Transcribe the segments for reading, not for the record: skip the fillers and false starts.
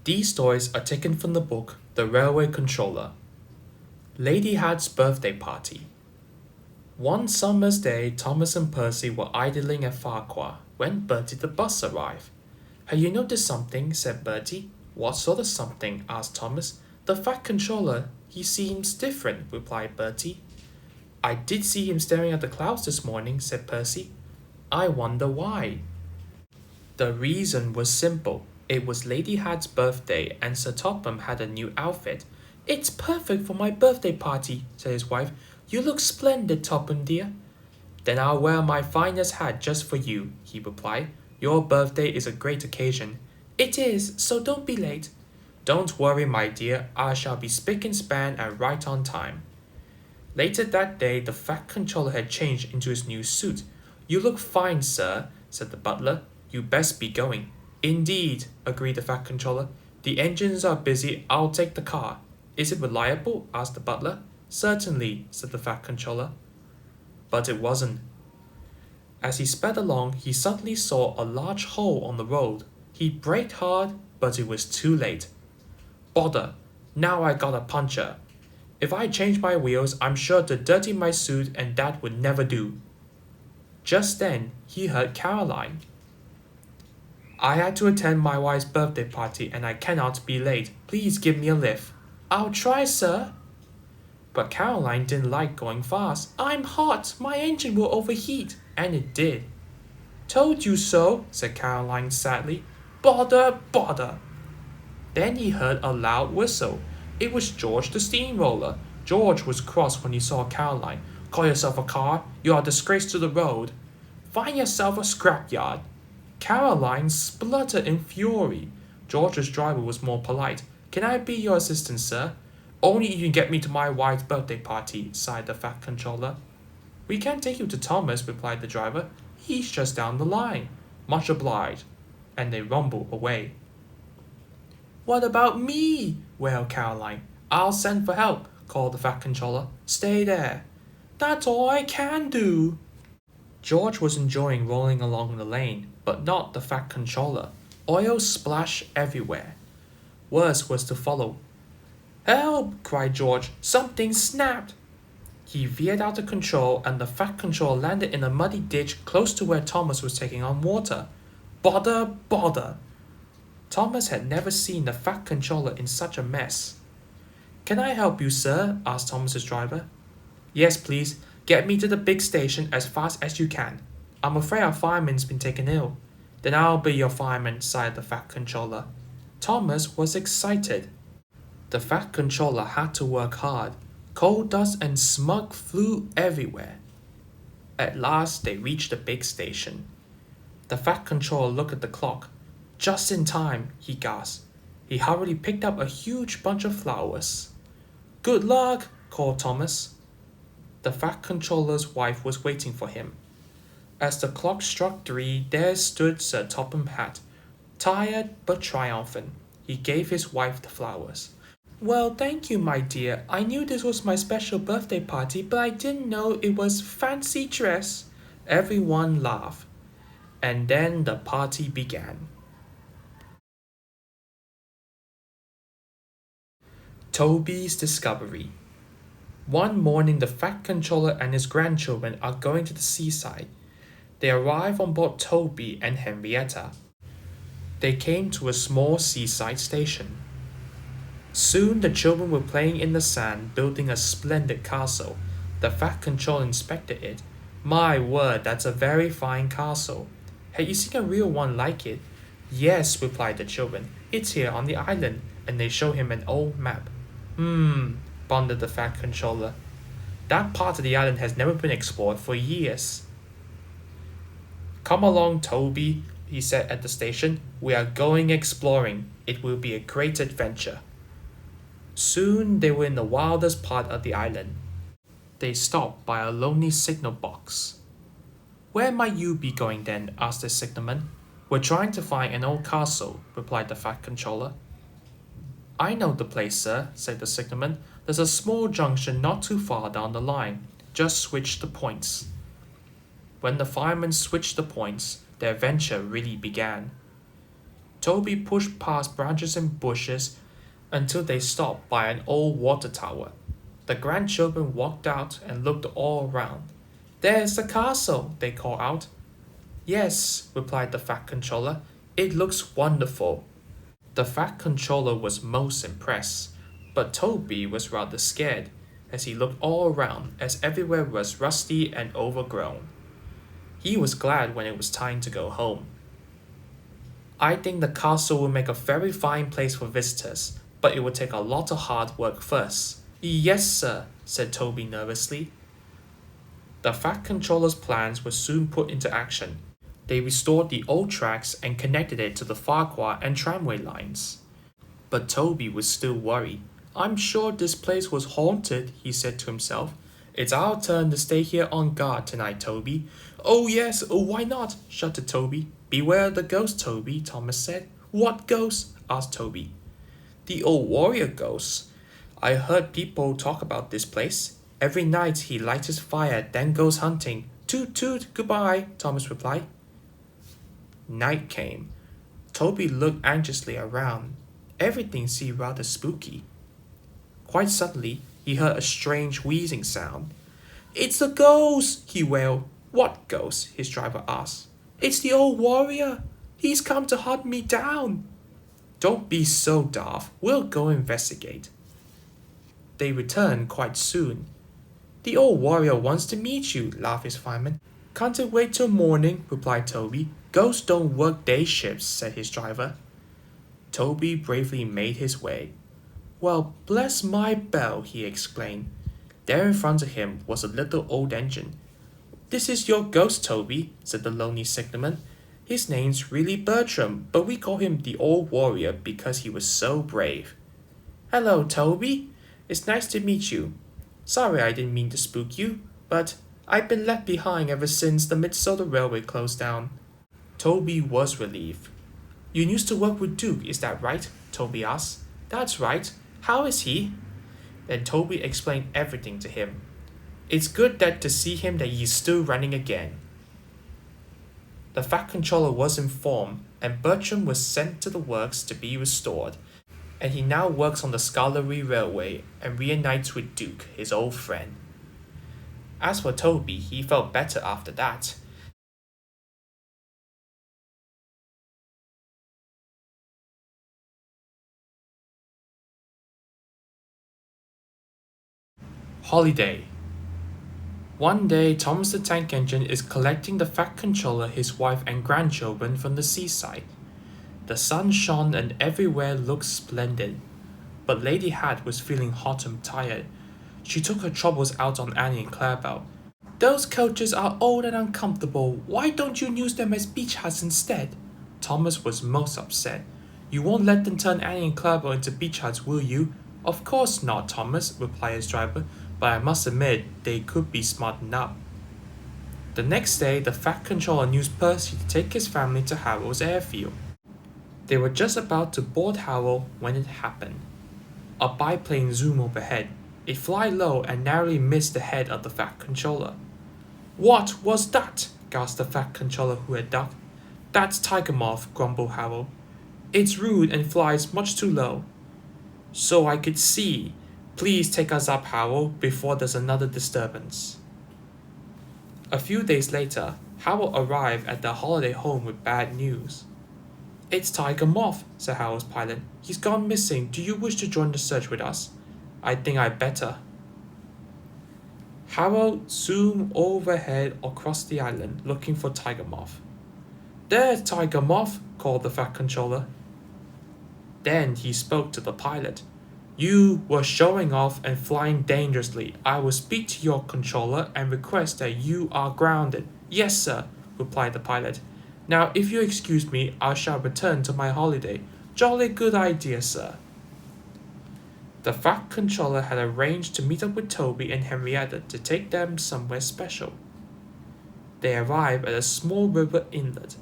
These stories are taken from the book The Railway Controller. Lady Had's Birthday Party. One summer's day, Thomas and Percy were idling at Farquhar when Bertie the bus arrived. Have you noticed something? Said Bertie. What sort of something? Asked Thomas. The Fat Controller. He seems different, replied Bertie. I did see him staring at the clouds this morning, said Percy. I wonder why. The reason was simple. It was Lady Had's birthday and Sir Topham had a new outfit. It's perfect for my birthday party, said his wife. You look splendid, Topham dear. Then I'll wear my finest hat just for you, he replied. Your birthday is a great occasion. It is, so don't be late. Don't worry, my dear, I shall be spick and span and right on time. Later that day, the Fat Controller had changed into his new suit. You look fine, sir, said the butler. You best be going. Indeed, agreed the Fat Controller. The engines are busy, I'll take the car. Is it reliable? Asked the butler. Certainly, said the Fat Controller. But it wasn't. As he sped along, he suddenly saw a large hole on the road. He braked hard, but it was too late. Bother, now I got a puncture. If I change my wheels, I'm sure to dirty my suit and that would never do. Just then, he heard Caroline. I had to attend my wife's birthday party and I cannot be late. Please give me a lift. I'll try, sir. But Caroline didn't like going fast. I'm hot. My engine will overheat. And it did. Told you so, said Caroline sadly. Bother, bother. Then he heard a loud whistle. It was George the steamroller. George was cross when he saw Caroline. Call yourself a car. You are a disgrace to the road. Find yourself a scrapyard. Caroline spluttered in fury. George's driver was more polite. Can I be your assistant, sir? Only if you can get me to my wife's birthday party, sighed the Fat Controller. We can take you to Thomas, replied the driver. He's just down the line. Much obliged. And they rumbled away. What about me? Wailed Caroline. I'll send for help, called the Fat Controller. Stay there. That's all I can do. George was enjoying rolling along the lane, but not the Fat Controller. Oil splashed everywhere. Worse was to follow. Help! Cried George. Something snapped! He veered out of control and the Fat Controller landed in a muddy ditch close to where Thomas was taking on water. Bother, bother! Thomas had never seen the Fat Controller in such a mess. Can I help you, sir? Asked Thomas's driver. Yes, please. Get me to the big station as fast as you can. I'm afraid our fireman's been taken ill. Then I'll be your fireman, sighed the Fat Controller. Thomas was excited. The Fat Controller had to work hard. Coal dust and smog flew everywhere. At last they reached the big station. The Fat Controller looked at the clock. Just in time, he gasped. He hurriedly picked up a huge bunch of flowers. Good luck, called Thomas. The Fat Controller's wife was waiting for him. As the clock struck 3, there stood Sir Topham Hatt, tired but triumphant. He gave his wife the flowers. Well, thank you, my dear. I knew this was my special birthday party, but I didn't know it was fancy dress. Everyone laughed. And then the party began. Toby's discovery. One morning, the Fat Controller and his grandchildren are going to the seaside. They arrive on board Toby and Henrietta. They came to a small seaside station. Soon the children were playing in the sand, building a splendid castle. The Fat Controller inspected it. My word, that's a very fine castle. Have you seen a real one like it? Yes, replied the children. It's here on the island, and they show him an old map. Pondered the Fat Controller. That part of the island has never been explored for years. Come along, Toby, he said at the station. We are going exploring. It will be a great adventure. Soon they were in the wildest part of the island. They stopped by a lonely signal box. Where might you be going then? Asked the signalman. We're trying to find an old castle, replied the Fat Controller. I know the place, sir, said the signalman. There's a small junction not too far down the line. Just switch the points. When the firemen switched the points, their adventure really began. Toby pushed past branches and bushes until they stopped by an old water tower. The grandchildren walked out and looked all around. There's the castle, they called out. Yes, replied the Fat Controller. It looks wonderful. The Fat Controller was most impressed, but Toby was rather scared as he looked all around as everywhere was rusty and overgrown. He was glad when it was time to go home. I think the castle will make a very fine place for visitors, but it will take a lot of hard work first. Yes, sir, said Toby nervously. The Fat Controller's plans were soon put into action. They restored the old tracks and connected it to the Farquhar and tramway lines. But Toby was still worried. I'm sure this place was haunted, he said to himself. It's our turn to stay here on guard tonight, Toby. Oh yes, why not? Shouted Toby. Beware of the ghost, Toby, Thomas said. What ghost? Asked Toby. The old warrior ghost. I heard people talk about this place. Every night he lights his fire, then goes hunting. Toot toot, goodbye, Thomas replied. Night came. Toby looked anxiously around. Everything seemed rather spooky. Quite suddenly, he heard a strange wheezing sound. It's the ghost, he wailed. What ghost? His driver asked. It's the old warrior. He's come to hunt me down. Don't be so daft. We'll go investigate. They returned quite soon. The old warrior wants to meet you, laughed his fireman. Can't it wait till morning? Replied Toby. Ghosts don't work day shifts, said his driver. Toby bravely made his way. Well, bless my bell, he exclaimed. There in front of him was a little old engine. This is your ghost, Toby, said the lonely signalman. His name's really Bertram, but we call him the old warrior because he was so brave. Hello, Toby. It's nice to meet you. Sorry I didn't mean to spook you, but I've been left behind ever since the Minnesota Railway closed down. Toby was relieved. You used to work with Duke, is that right? Toby asked. That's right. How is he? Then Toby explained everything to him. It's good that to see him that he's still running again. The Fat Controller was informed, and Bertram was sent to the works to be restored, and he now works on the Scarlery Railway and reunites with Duke, his old friend. As for Toby, he felt better after that. Holiday. One day, Thomas the Tank Engine is collecting the Fat Controller, his wife and grandchildren from the seaside. The sun shone and everywhere looked splendid. But Lady Hat was feeling hot and tired. She took her troubles out on Annie and Clarabelle. Those coaches are old and uncomfortable. Why don't you use them as beach huts instead? Thomas was most upset. You won't let them turn Annie and Clarabelle into beach huts, will you? Of course not, Thomas, replied his driver, but I must admit they could be smartened up. The next day, the Fat Controller used Percy to take his family to Harrow's airfield. They were just about to board Harrow when it happened. A biplane zoomed overhead. It flew low and narrowly missed the head of the Fat Controller. What was that? Gasped the Fat Controller who had ducked. That's Tiger Moth, grumbled Harrow. It's rude and flies much too low. So I could see. Please take us up, Harrow, before there's another disturbance. A few days later, Harrow arrived at their holiday home with bad news. It's Tiger Moth, said Harrow's pilot. He's gone missing. Do you wish to join the search with us? I think I'd better. Harrow zoomed overhead across the island, looking for Tiger Moth. There's Tiger Moth, called the Fat Controller. Then he spoke to the pilot. You were showing off and flying dangerously. I will speak to your controller and request that you are grounded. Yes, sir, replied the pilot. Now, if you excuse me, I shall return to my holiday. Jolly good idea, sir. The fat controller had arranged to meet up with Toby and Henrietta to take them somewhere special. They arrived at a small river inlet.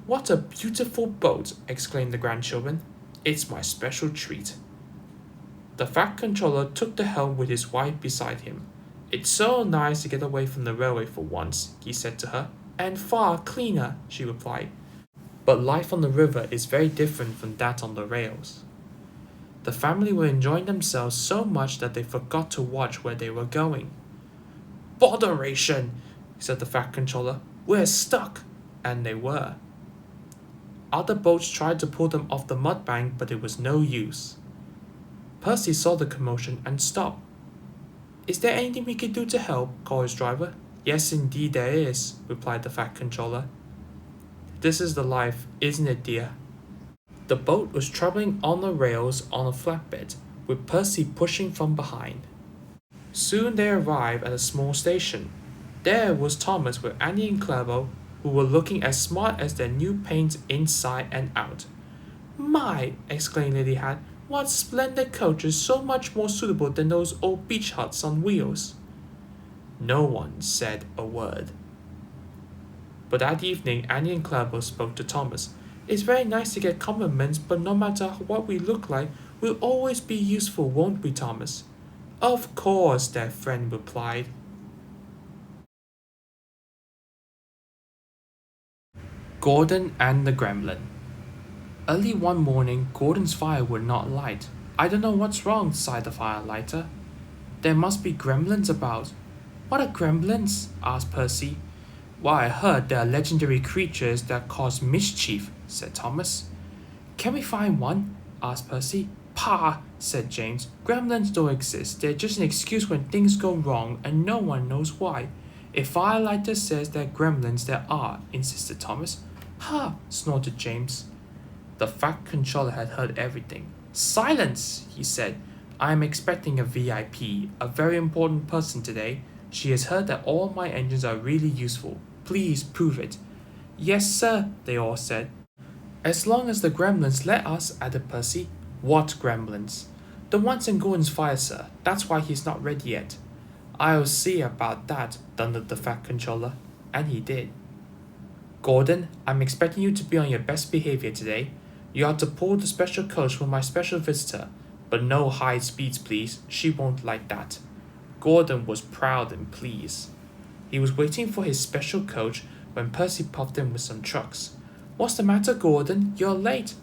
What a beautiful boat! Exclaimed the grandchildren. It's my special treat. The fat controller took the helm with his wife beside him. It's so nice to get away from the railway for once, he said to her. And far cleaner, she replied. But life on the river is very different from that on the rails. The family were enjoying themselves so much that they forgot to watch where they were going. Botheration, said the fat controller. We're stuck. And they were. Other boats tried to pull them off the mud bank, but it was no use. Percy saw the commotion and stopped. Is there anything we can do to help? Called his driver. Yes, indeed there is, replied the fat controller. This is the life, isn't it, dear? The boat was travelling on the rails on a flatbed, with Percy pushing from behind. Soon they arrived at a small station. There was Thomas with Annie and Clebo, who were looking as smart as their new paint inside and out. My! Exclaimed Lady Hat. What splendid coaches, so much more suitable than those old beach huts on wheels. No one said a word. But that evening, Annie and Clebo spoke to Thomas. It's very nice to get compliments, but no matter what we look like, we'll always be useful, won't we, Thomas? Of course, their friend replied. Gordon and the Gremlin. Early one morning, Gordon's fire would not light. I don't know what's wrong, sighed the firelighter. There must be gremlins about. What are gremlins? Asked Percy. Why, I heard they are legendary creatures that cause mischief, said Thomas. Can we find one? Asked Percy. Pah, said James. Gremlins don't exist. They're just an excuse when things go wrong and no one knows why. If Firelighter says there are gremlins, there are, insisted Thomas. Ha, snorted James. The fat controller had heard everything. Silence, he said. I am expecting a VIP, a very important person today. She has heard that all my engines are really useful. Please prove it. Yes, sir, they all said. As long as the gremlins let us, added Percy. What gremlins? The ones in Gordon's fire, sir. That's why he's not ready yet. I'll see about that, thundered the fat controller. And he did. Gordon, I'm expecting you to be on your best behavior today. You are to pull the special coach for my special visitor, but no high speeds, please. She won't like that. Gordon was proud and pleased. He was waiting for his special coach when Percy puffed in with some trucks. What's the matter, Gordon? You're late.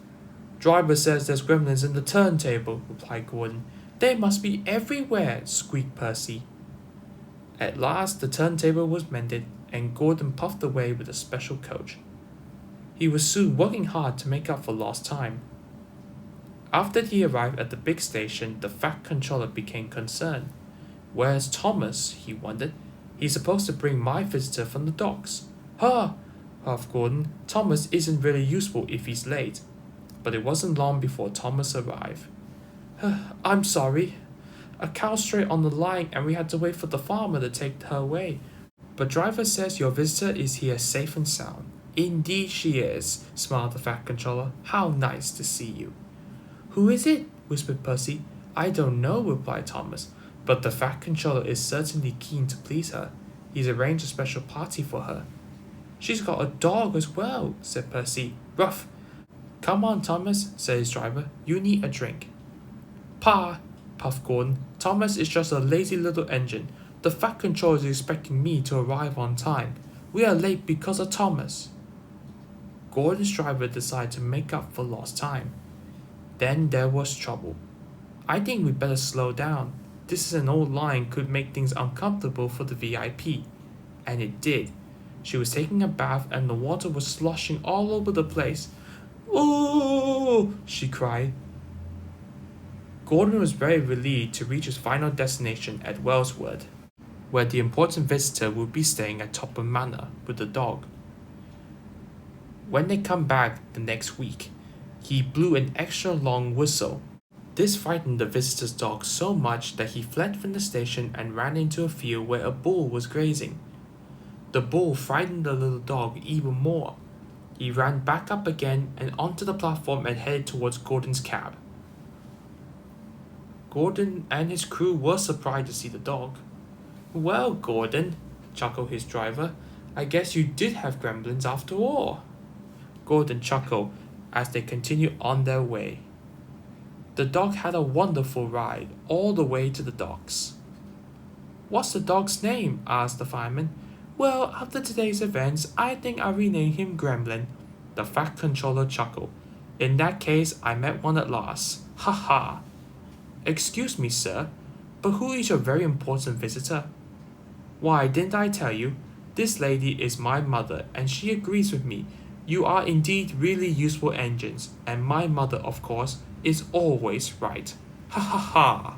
Driver says there's gremlins in the turntable, replied Gordon. They must be everywhere, squeaked Percy. At last the turntable was mended, and Gordon puffed away with a special coach. He was soon working hard to make up for lost time. After he arrived at the big station, the fat controller became concerned. Where's Thomas? He wondered. He's supposed to bring my visitor from the docks. Ha! Huffed Gordon. Thomas isn't really useful if he's late. But it wasn't long before Thomas arrived. I'm sorry. A cow strayed on the line and we had to wait for the farmer to take her away. But driver says your visitor is here safe and sound. Indeed she is, smiled the fat controller. How nice to see you. Who is it? Whispered Percy. I don't know, replied Thomas. But the fat controller is certainly keen to please her. He's arranged a special party for her. She's got a dog as well, said Percy. Ruff. Come on, Thomas, said his driver. You need a drink. Pa, puffed Gordon. Thomas is just a lazy little engine. The fat controller is expecting me to arrive on time. We are late because of Thomas. Gordon's driver decided to make up for lost time. Then there was trouble. I think we'd better slow down. This is an old line, could make things uncomfortable for the VIP. And it did. She was taking a bath and the water was sloshing all over the place. Ooh! She cried. Gordon was very relieved to reach his final destination at Wellswood, where the important visitor would be staying at Topham Manor with the dog. When they come back the next week, he blew an extra long whistle. This frightened the visitor's dog so much that he fled from the station and ran into a field where a bull was grazing. The bull frightened the little dog even more. He ran back up again and onto the platform and headed towards Gordon's cab. Gordon and his crew were surprised to see the dog. "Well, Gordon," chuckled his driver, "I guess you did have gremlins after all." Gordon chuckled as they continued on their way. The dog had a wonderful ride all the way to the docks. "What's the dog's name?" asked the fireman. "Well, after today's events, I think I'll rename him Gremlin." The Fat Controller chuckled. "In that case, I met one at last. Ha ha!" "Excuse me, sir, but who is your very important visitor?" "Why, didn't I tell you? This lady is my mother, and she agrees with me. You are indeed really useful engines, and my mother, of course, is always right. Ha ha ha!"